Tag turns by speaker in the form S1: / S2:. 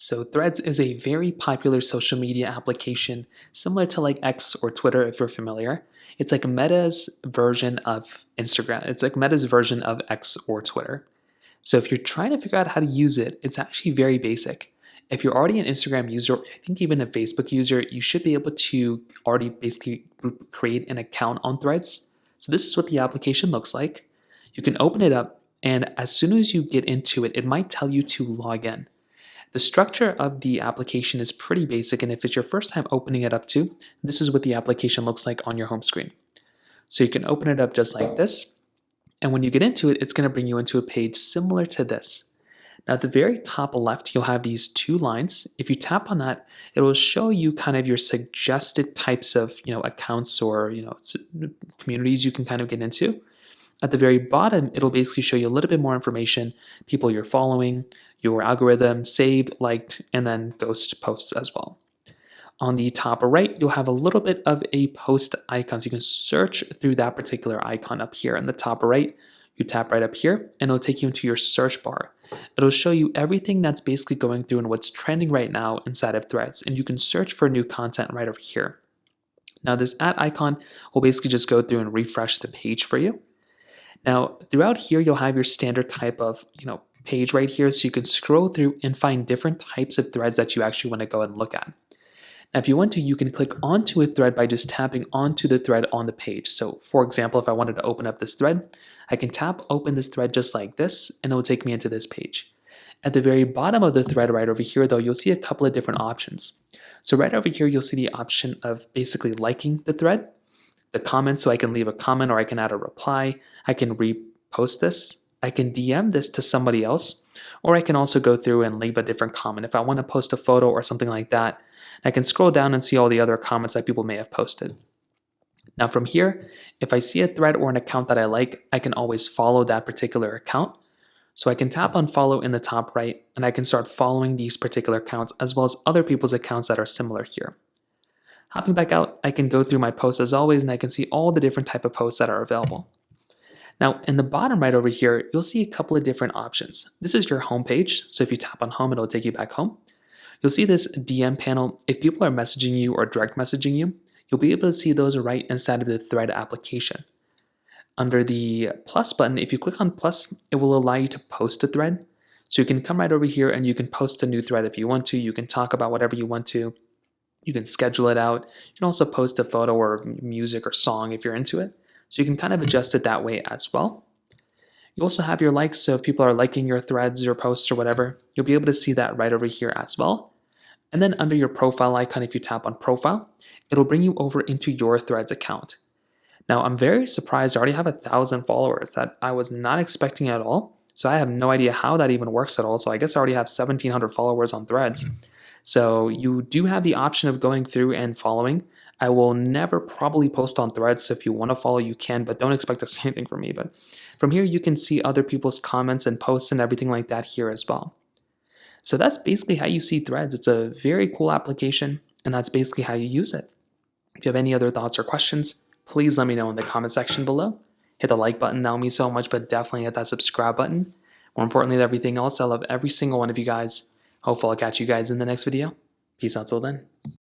S1: So Threads is a very popular social media application similar to like X or Twitter if you're familiar. It's like Meta's version of Instagram. It's like Meta's version of X or Twitter. So if you're trying to figure out how to use it, it's actually very basic. If you're already an Instagram user, I think even a Facebook user, you should be able to already basically create an account on Threads. So this is what the application looks like. You can open it up, and as soon as you get into it, it might tell you to log in. The structure of the application is pretty basic, and if it's your first time opening it up too, this is what the application looks like on your home screen. So you can open it up just like this, and when you get into it, it's going to bring you into a page similar to this. Now at the very top left, you'll have these two lines. If you tap on that, it will show you kind of your suggested types of accounts or communities you can kind of get into. At the very bottom, it'll basically show you a little bit more information, people you're following, your algorithm, saved, liked, and then ghost posts as well. On the top right, you'll have a little bit of a post icon. So you can search through that particular icon up here in the top right. You tap right up here, and it'll take you into your search bar. It'll show you everything that's basically going through and what's trending right now inside of Threads, and you can search for new content right over here. Now this icon will basically just go through and refresh the page for you. Now, throughout here, you'll have your standard type of, page right here, so you can scroll through and find different types of threads that you actually want to go and look at. Now, if you want to, you can click onto a thread by just tapping onto the thread on the page. So, for example, if I wanted to open up this thread, I can tap open this thread just like this, and it will take me into this page. At the very bottom of the thread right over here, though, you'll see a couple of different options. So right over here, you'll see the option of basically liking the thread, the comment, so I can leave a comment or I can add a reply. I can repost this. I can DM this to somebody else, or I can also go through and leave a different comment. If I want to post a photo or something like that, I can scroll down and see all the other comments that people may have posted. Now from here, if I see a thread or an account that I like, I can always follow that particular account. So I can tap on follow in the top right, and I can start following these particular accounts as well as other people's accounts that are similar here. Hopping back out, I can go through my posts as always, and I can see all the different type of posts that are available. Now, in the bottom right over here, you'll see a couple of different options. This is your home page, so if you tap on home, it'll take you back home. You'll see this DM panel. If people are messaging you or direct messaging you, you'll be able to see those right inside of the thread application. Under the plus button, if you click on plus, it will allow you to post a thread. So you can come right over here and you can post a new thread if you want to. You can talk about whatever you want to. You can schedule it out. You can also post a photo or music or song if you're into it. So you can kind of adjust it that way as well. You also have your likes, so if people are liking your threads or posts or whatever, you'll be able to see that right over here as well. And then under your profile icon, if you tap on profile, it'll bring you over into your Threads account. Now, I'm very surprised I already have 1,000 followers that I was not expecting at all. So I have no idea how that even works at all. So I guess I already have 1,700 followers on Threads. So you do have the option of going through and following. I will never probably post on Threads, so if you want to follow, you can, but don't expect to see anything from me. But from here, you can see other people's comments and posts and everything like that here as well. So that's basically how you see Threads. It's a very cool application, and that's basically how you use it. If you have any other thoughts or questions, please let me know in the comment section below. Hit the like button, that will mean so much, but definitely hit that subscribe button. More importantly than everything else, I love every single one of you guys. Hopefully I'll catch you guys in the next video. Peace out till then.